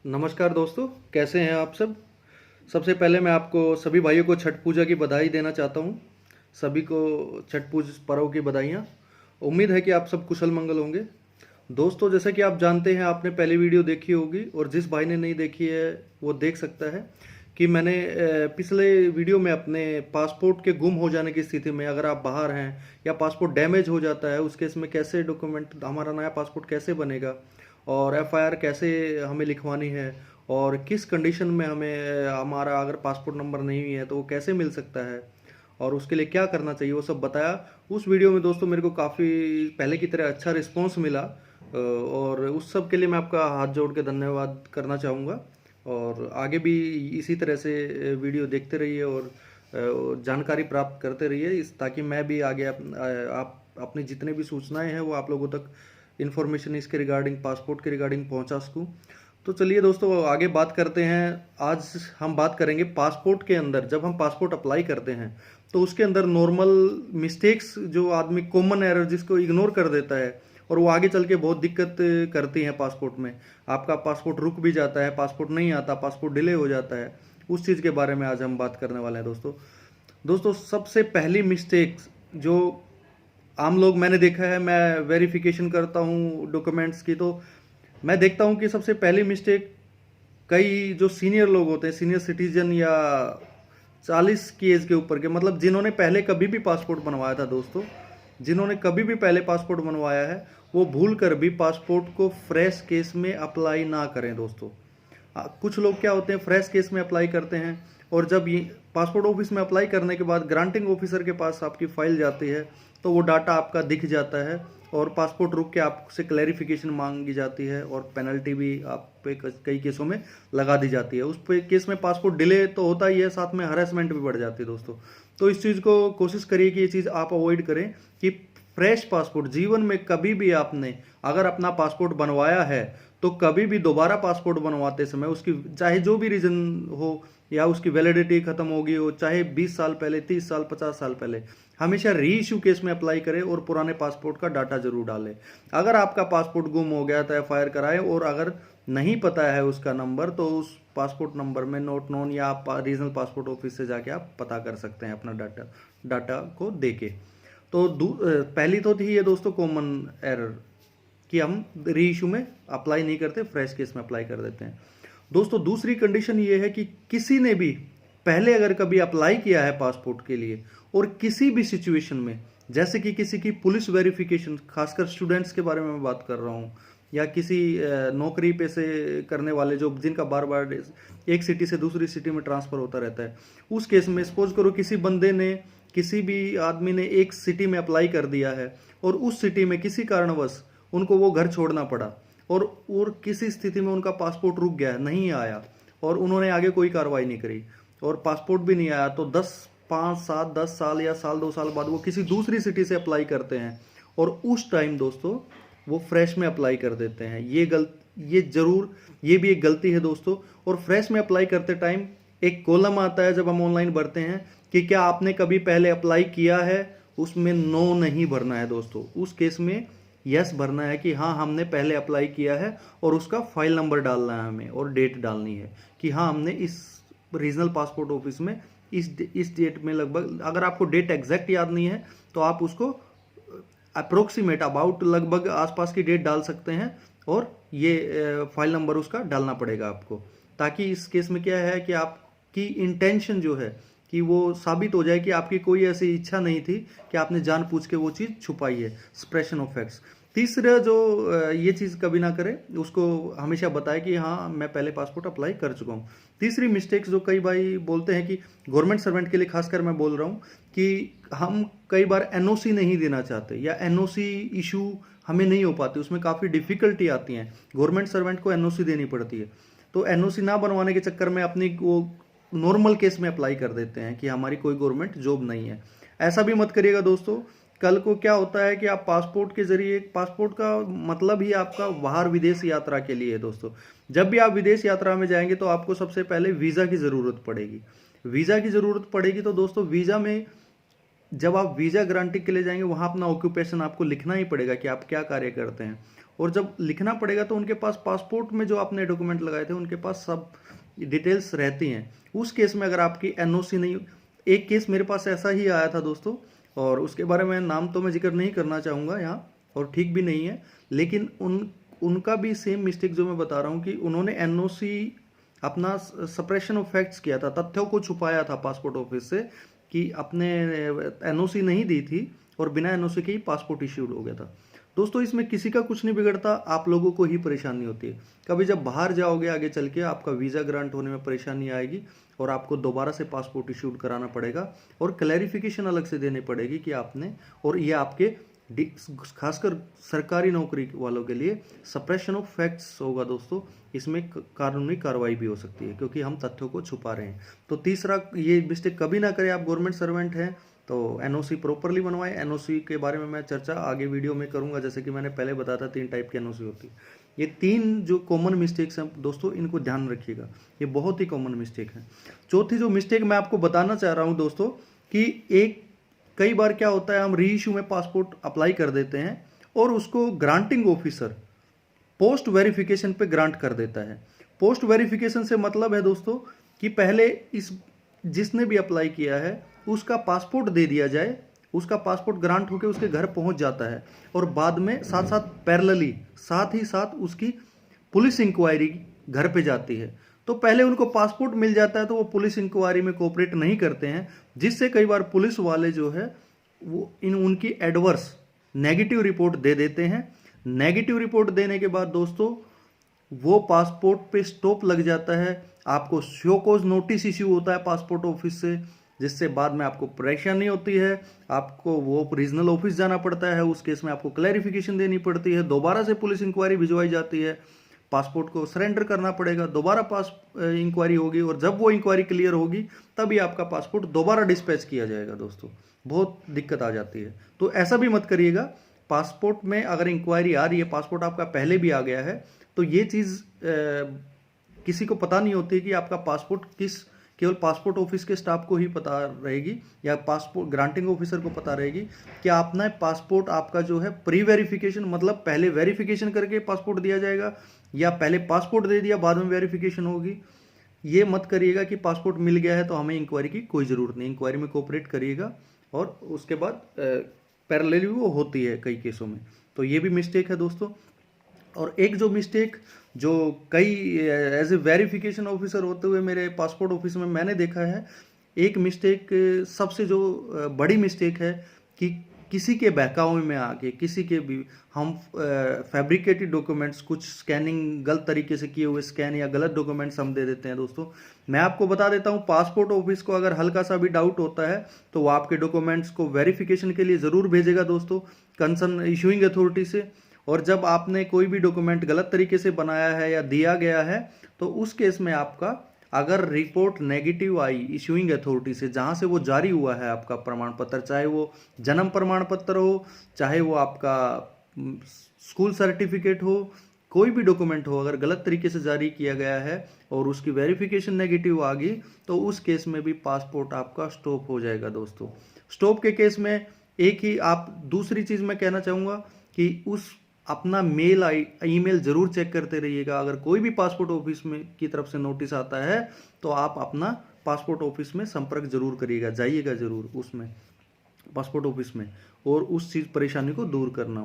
नमस्कार दोस्तों, कैसे हैं आप सब। सबसे पहले मैं आपको सभी भाइयों को छठ पूजा की बधाई देना चाहता हूं। सभी को छठ पूज पर्व की बधाइयाँ। उम्मीद है कि आप सब कुशल मंगल होंगे। दोस्तों, जैसा कि आप जानते हैं, आपने पहली वीडियो देखी होगी और जिस भाई ने नहीं देखी है वो देख सकता है कि मैंने पिछले वीडियो में अपने पासपोर्ट के गुम हो जाने की स्थिति में, अगर आप बाहर हैं या पासपोर्ट डैमेज हो जाता है, उस केस में कैसे डॉक्यूमेंट, हमारा नया पासपोर्ट कैसे बनेगा और एफआईआर कैसे हमें लिखवानी है और किस कंडीशन में हमें हमारा अगर पासपोर्ट नंबर नहीं है तो वो कैसे मिल सकता है और उसके लिए क्या करना चाहिए, वो सब बताया उस वीडियो में। दोस्तों, मेरे को काफ़ी पहले की तरह अच्छा रिस्पॉन्स मिला और उस सब के लिए मैं आपका हाथ जोड़ के धन्यवाद करना चाहूँगा। और आगे भी इसी तरह से वीडियो देखते रहिए और जानकारी प्राप्त करते रहिए, इस ताकि मैं भी आगे आप अपनी जितने भी सूचनाएं हैं वो आप लोगों तक इन्फॉर्मेशन इसके रिगार्डिंग, पासपोर्ट के रिगार्डिंग पहुंचा सकूं। तो चलिए दोस्तों, आगे बात करते हैं। आज हम बात करेंगे पासपोर्ट के अंदर, जब हम पासपोर्ट अप्लाई करते हैं तो उसके अंदर नॉर्मल मिस्टेक्स, जो आदमी कॉमन एरर जिसको इग्नोर कर देता है और वो आगे चल के बहुत दिक्कत करती हैं पासपोर्ट में। आपका पासपोर्ट रुक भी जाता है, पासपोर्ट नहीं आता, पासपोर्ट डिले हो जाता है। उस चीज़ के बारे में आज हम बात करने वाले हैं दोस्तों। दोस्तों, सबसे पहली मिस्टेक जो आम लोग, मैंने देखा है, मैं वेरिफिकेशन करता हूँ डॉक्यूमेंट्स की, तो मैं देखता हूँ कि सबसे पहली मिस्टेक, कई जो सीनियर लोग होते हैं, सीनियर सिटीजन या 40 की एज के ऊपर के, मतलब जिन्होंने पहले कभी भी पासपोर्ट बनवाया था दोस्तों, जिन्होंने कभी भी पहले पासपोर्ट बनवाया है, वो भूल कर भी पासपोर्ट को फ्रेश केस में अप्लाई ना करें दोस्तों। कुछ लोग क्या होते हैं, फ्रेश केस में अप्लाई करते हैं और जब ये पासपोर्ट ऑफिस में अप्लाई करने के बाद ग्रांटिंग ऑफिसर के पास आपकी फाइल जाती है तो वो डाटा आपका दिख जाता है और पासपोर्ट रुक के आपसे क्लैरिफिकेशन मांगी जाती है और पेनल्टी भी आप पे कई केसों में लगा दी जाती है। उस पे केस में पासपोर्ट डिले तो होता ही है, साथ में हरेसमेंट भी बढ़ जाती है दोस्तों। तो इस चीज़ को कोशिश करिए कि ये चीज़ आप अवॉइड करें कि फ्रेश पासपोर्ट, जीवन में कभी भी आपने अगर अपना पासपोर्ट बनवाया है तो कभी भी दोबारा पासपोर्ट बनवाते समय उसकी, चाहे जो भी रीजन हो या उसकी वैलिडिटी खत्म होगी हो, चाहे 20 साल पहले, 30 साल, 50 साल पहले, हमेशा री इशू केस में अप्लाई करें और पुराने पासपोर्ट का डाटा जरूर डालें। अगर आपका पासपोर्ट गुम हो गया तो एफआईआर कराएं और अगर नहीं पता है उसका नंबर तो उस पासपोर्ट नंबर में नोट नोन या आप रीजनल पासपोर्ट ऑफिस से जाके आप पता कर सकते हैं अपना डाटा को देके। तो पहली तो थी ये दोस्तों कॉमन एरर कि हम री इशू में अप्लाई नहीं करते, फ्रेश केस में अप्लाई कर देते हैं दोस्तों। दूसरी कंडीशन ये है कि किसी ने भी पहले अगर कभी अप्लाई किया है पासपोर्ट के लिए और किसी भी सिचुएशन में, जैसे कि किसी की पुलिस वेरिफिकेशन, खासकर स्टूडेंट्स के बारे में मैं बात कर रहा हूँ, या किसी नौकरी पे से करने वाले जो जिनका बार बार एक सिटी से दूसरी सिटी में ट्रांसफर होता रहता है, उस केस में सपोज करो किसी बंदे ने, किसी भी आदमी ने एक सिटी में अप्लाई कर दिया है और उस सिटी में किसी कारणवश उनको वो घर छोड़ना पड़ा और किसी स्थिति में उनका पासपोर्ट रुक गया, नहीं आया और उन्होंने आगे कोई कार्रवाई नहीं करी और पासपोर्ट भी नहीं आया, तो 5, 7, 10 साल या साल 2 साल बाद वो किसी दूसरी सिटी से अप्लाई करते हैं और उस टाइम दोस्तों वो फ्रेश में अप्लाई कर देते हैं। ये भी एक गलती है दोस्तों। और फ्रेश में अप्लाई करते टाइम एक कॉलम आता है जब हम ऑनलाइन भरते हैं कि क्या आपने कभी पहले अप्लाई किया है, उसमें नो नहीं भरना है दोस्तों। उस केस में यस भरना है कि हाँ हमने पहले अप्लाई किया है और उसका फाइल नंबर डालना है हमें और डेट डालनी है कि हाँ हमने इस रीजनल पासपोर्ट ऑफिस में इस डेट में लगभग, अगर आपको डेट एग्जैक्ट याद नहीं है तो आप उसको अप्रोक्सीमेट, अबाउट, लगभग आसपास की डेट डाल सकते हैं और ये फाइल नंबर उसका डालना पड़ेगा आपको, ताकि इस केस में क्या है कि आपकी इंटेंशन जो है कि वो साबित हो जाए कि आपकी कोई ऐसी इच्छा नहीं थी कि आपने जानबूझ के वो चीज़ छुपाई है। Suppression of facts. तीसरा जो ये चीज़ कभी ना करे, उसको हमेशा बताए कि हाँ मैं पहले पासपोर्ट अप्लाई कर चुका हूँ। तीसरी मिस्टेक्स जो कई भाई बोलते हैं कि गवर्नमेंट सर्वेंट के लिए खासकर मैं बोल रहा हूँ कि हम कई बार एनओसी नहीं देना चाहते या एनओसी इशू हमें नहीं हो पाती, उसमें काफ़ी डिफिकल्टी आती हैं, गवर्नमेंट सर्वेंट को एनओसी देनी पड़ती है। तो एनओसी ना बनवाने के चक्कर में अपनी वो नॉर्मल केस में अप्लाई कर देते हैं कि हमारी कोई गवर्नमेंट जॉब नहीं है। ऐसा भी मत करिएगा दोस्तों। कल को क्या होता है कि आप पासपोर्ट के जरिए, पासपोर्ट का मतलब ही आपका बाहर विदेश यात्रा के लिए है दोस्तों। जब भी आप विदेश यात्रा में जाएंगे तो आपको सबसे पहले वीज़ा की ज़रूरत पड़ेगी। वीज़ा की ज़रूरत पड़ेगी तो दोस्तों वीज़ा में जब आप वीज़ा ग्रांटिंग के लिए जाएंगे वहाँ अपना ऑक्यूपेशन आपको लिखना ही पड़ेगा कि आप क्या कार्य करते हैं और जब लिखना पड़ेगा तो उनके पास पासपोर्ट में जो आपने डॉक्यूमेंट लगाए थे उनके पास सब डिटेल्स रहती हैं। उस केस में अगर आपकी एनओसी नहीं, एक केस मेरे पास ऐसा ही आया था दोस्तों, और उसके बारे में नाम तो मैं जिक्र नहीं करना चाहूँगा यहाँ, और ठीक भी नहीं है, लेकिन उनका भी सेम मिस्टेक जो मैं बता रहा हूँ कि उन्होंने एनओसी अपना सप्रेशन ऑफ फैक्ट्स किया था, तथ्यों को छुपाया था पासपोर्ट ऑफिस से कि अपने एनओसी नहीं दी थी और बिना एनओसी के ही पासपोर्ट इश्यूड हो गया था। दोस्तों इसमें किसी का कुछ नहीं बिगड़ता, आप लोगों को ही परेशानी होती है। कभी जब बाहर जाओगे आगे चल के आपका वीज़ा ग्रांट होने में परेशानी आएगी और आपको दोबारा से पासपोर्ट इशूड कराना पड़ेगा और क्लैरिफिकेशन अलग से देनी पड़ेगी कि आपने, और ये आपके खासकर सरकारी नौकरी वालों के लिए सप्रेशन ऑफ फैक्ट्स होगा दोस्तों। इसमें कानूनी कार्रवाई भी हो सकती है क्योंकि हम तथ्यों को छुपा रहे हैं। तो तीसरा ये मिस्टेक कभी ना करें, आप गवर्नमेंट सर्वेंट हैं तो एनओसी प्रॉपरली बनवाएं। एनओसी के बारे में मैं चर्चा आगे वीडियो में करूंगा, जैसे कि मैंने पहले बताया था 3 टाइप की एनओसी होती है। ये 3 जो कॉमन मिस्टेक्स हैं दोस्तों, इनको ध्यान रखिएगा, ये बहुत ही कॉमन मिस्टेक है। चौथी जो मिस्टेक मैं आपको बताना चाह रहा हूं दोस्तों कि कई बार क्या होता है, हम री इशू में पासपोर्ट अप्लाई कर देते हैं और उसको ग्रांटिंग ऑफिसर पोस्ट वेरिफिकेशन पे ग्रांट कर देता है। पोस्ट वेरिफिकेशन से मतलब है दोस्तों कि पहले जिसने भी अप्लाई किया है उसका पासपोर्ट दे दिया जाए, उसका पासपोर्ट ग्रांट होकर उसके घर पहुंच जाता है, और बाद में साथ साथ पैरेलली साथ ही साथ उसकी पुलिस इंक्वायरी घर पे जाती है। तो पहले उनको पासपोर्ट मिल जाता है तो वो पुलिस इंक्वायरी में कोऑपरेट नहीं करते हैं, जिससे कई बार पुलिस वाले जो है वो उनकी एडवर्स नेगेटिव रिपोर्ट दे देते हैं। नेगेटिव रिपोर्ट देने के बाद दोस्तों वो पासपोर्ट पे स्टॉप लग जाता है, आपको शो कॉज नोटिस इश्यू होता है पासपोर्ट ऑफिस से, जिससे बाद में आपको परेशानी होती है, आपको वो रीजनल ऑफिस जाना पड़ता है, उस केस में आपको क्लैरिफिकेशन देनी पड़ती है, दोबारा से पुलिस इंक्वायरी भिजवाई जाती है, पासपोर्ट को सरेंडर करना पड़ेगा, दोबारा इंक्वायरी होगी, और जब वो इंक्वायरी क्लियर होगी तभी आपका पासपोर्ट दोबारा डिस्पैच किया जाएगा दोस्तों। बहुत दिक्कत आ जाती है, तो ऐसा भी मत करिएगा। पासपोर्ट में अगर इंक्वायरी आ रही है, पासपोर्ट आपका पहले भी आ गया है, तो ये चीज़ किसी को पता नहीं होती कि आपका पासपोर्ट केवल पासपोर्ट ऑफिस के स्टाफ को ही पता रहेगी या पासपोर्ट ग्रांटिंग ऑफिसर को पता रहेगी कि आपने पासपोर्ट आपका जो है प्री वेरिफिकेशन, मतलब पहले वेरिफिकेशन करके पासपोर्ट दिया जाएगा, या पहले पासपोर्ट दे दिया बाद में वेरिफिकेशन होगी। ये मत करिएगा कि पासपोर्ट मिल गया है तो हमें इंक्वायरी की कोई ज़रूरत नहीं, इंक्वायरी में कोऑपरेट करिएगा, और उसके बाद पैरेलली वो होती है कई केसों में। तो ये भी मिस्टेक है दोस्तों। और एक जो मिस्टेक जो कई एज ए वेरिफिकेशन ऑफिसर होते हुए मेरे पासपोर्ट ऑफिस में मैंने देखा है, एक मिस्टेक सबसे जो बड़ी मिस्टेक है कि किसी के बहकावे में आके किसी के भी हम फैब्रिकेटेड डॉक्यूमेंट्स, कुछ स्कैनिंग गलत तरीके से किए हुए स्कैन या गलत डॉक्यूमेंट्स हम दे देते हैं दोस्तों। मैं आपको बता देता हूं, पासपोर्ट ऑफिस को अगर हल्का सा भी डाउट होता है तो वो आपके डॉक्यूमेंट्स को वेरिफिकेशन के लिए ज़रूर भेजेगा दोस्तों कंसर्न इशूइंग अथॉरिटी से। और जब आपने कोई भी डॉक्यूमेंट गलत तरीके से बनाया है या दिया गया है तो उस केस में आपका अगर रिपोर्ट नेगेटिव आई इशूइंग अथॉरिटी से, जहां से वो जारी हुआ है आपका प्रमाण पत्र, चाहे वो जन्म प्रमाण पत्र हो, चाहे वो आपका स्कूल सर्टिफिकेट हो, कोई भी डॉक्यूमेंट हो, अगर गलत तरीके से जारी किया गया है और उसकी वेरिफिकेशन नेगेटिव आ गई तो उस केस में भी पासपोर्ट आपका स्टॉप हो जाएगा दोस्तों। स्टॉप के केस में एक ही आप दूसरी चीज मैं कहना चाहूंगा कि उस अपना ईमेल जरूर चेक करते रहिएगा। अगर कोई भी पासपोर्ट ऑफिस में की तरफ से नोटिस आता है तो आप अपना पासपोर्ट ऑफिस में संपर्क जरूर करिएगा, जाइएगा जरूर उसमें पासपोर्ट ऑफिस में, और उस चीज़ परेशानी को दूर करना,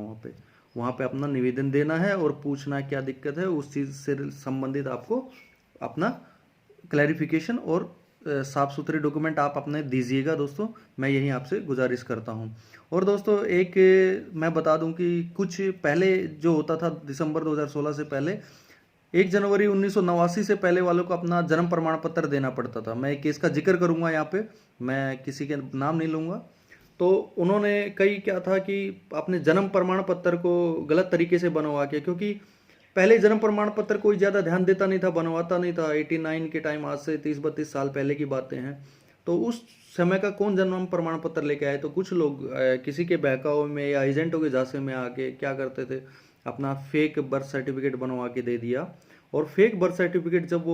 वहाँ पे अपना निवेदन देना है और पूछना क्या दिक्कत है, उस चीज़ से संबंधित आपको अपना क्लैरिफिकेशन और साफ सुथरे डॉक्यूमेंट आप अपने दीजिएगा दोस्तों, मैं यही आपसे गुजारिश करता हूं। और दोस्तों एक मैं बता दूं कि कुछ पहले जो होता था दिसंबर 2016 से पहले 1 जनवरी 1989 से पहले वालों को अपना जन्म प्रमाण पत्र देना पड़ता था। मैं एक केस का जिक्र करूंगा यहाँ पे, मैं किसी के नाम नहीं लूँगा। तो उन्होंने कई क्या था कि अपने जन्म प्रमाण पत्र को गलत तरीके से बनवा के, क्योंकि पहले जन्म प्रमाण पत्र कोई ज़्यादा ध्यान देता नहीं था, बनवाता नहीं था। 89 के टाइम, आज से 30-32 साल पहले की बातें हैं। तो उस समय का कौन जन्म प्रमाण पत्र लेके आए, तो कुछ लोग किसी के बहकावे में या एजेंटों के झांसे में आके क्या करते थे, अपना फेक बर्थ सर्टिफिकेट बनवा के दे दिया। और फेक बर्थ सर्टिफिकेट जब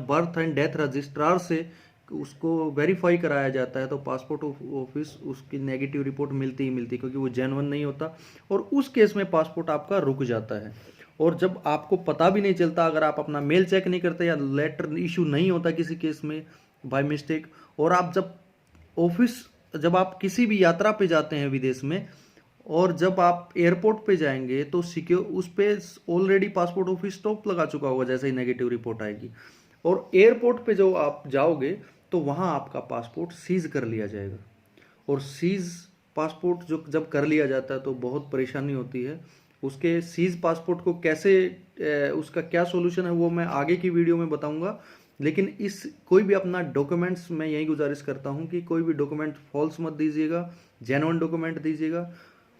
बर्थ एंड डेथ रजिस्ट्रार से उसको वेरीफाई कराया जाता है तो पासपोर्ट ऑफिस उसकी नेगेटिव रिपोर्ट मिलती ही मिलती, क्योंकि वो जेन्युइन नहीं होता और उस केस में पासपोर्ट आपका रुक जाता है। और जब आपको पता भी नहीं चलता, अगर आप अपना मेल चेक नहीं करते या लेटर इशू नहीं होता किसी केस में बाय मिस्टेक, और आप जब आप किसी भी यात्रा पे जाते हैं विदेश में, और जब आप एयरपोर्ट पे जाएंगे तो सिक्योर उस पे ऑलरेडी पासपोर्ट ऑफिस स्टॉप लगा चुका होगा जैसे ही नेगेटिव रिपोर्ट आएगी, और एयरपोर्ट पे जो आप जाओगे तो वहाँ आपका पासपोर्ट सीज कर लिया जाएगा। और सीज पासपोर्ट जो जब कर लिया जाता है तो बहुत परेशानी होती है। उसके सीज पासपोर्ट को कैसे उसका क्या सॉल्यूशन है वो मैं आगे की वीडियो में बताऊंगा। लेकिन इस कोई भी अपना डॉक्यूमेंट्स, मैं यही गुजारिश करता हूं कि कोई भी डॉक्यूमेंट फॉल्स मत दीजिएगा, जेन्युइन डॉक्यूमेंट दीजिएगा।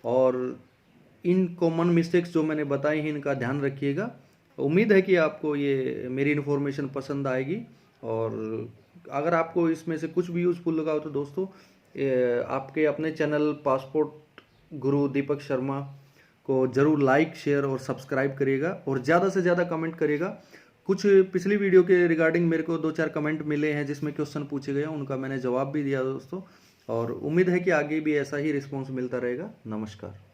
और इन कॉमन मिस्टेक्स जो मैंने बताई हैं इनका ध्यान रखिएगा। उम्मीद है कि आपको ये मेरी इन्फॉर्मेशन पसंद आएगी, और अगर आपको इसमें से कुछ भी यूज़फुल लगा हो तो दोस्तों आपके अपने चैनल पासपोर्ट गुरु दीपक शर्मा को जरूर लाइक, शेयर और सब्सक्राइब करिएगा, और ज़्यादा से ज़्यादा कमेंट करिएगा। कुछ पिछली वीडियो के रिगार्डिंग मेरे को 2-4 कमेंट मिले हैं जिसमें क्वेश्चन पूछे गए, उनका मैंने जवाब भी दिया दोस्तों, और उम्मीद है कि आगे भी ऐसा ही रिस्पॉन्स मिलता रहेगा। नमस्कार।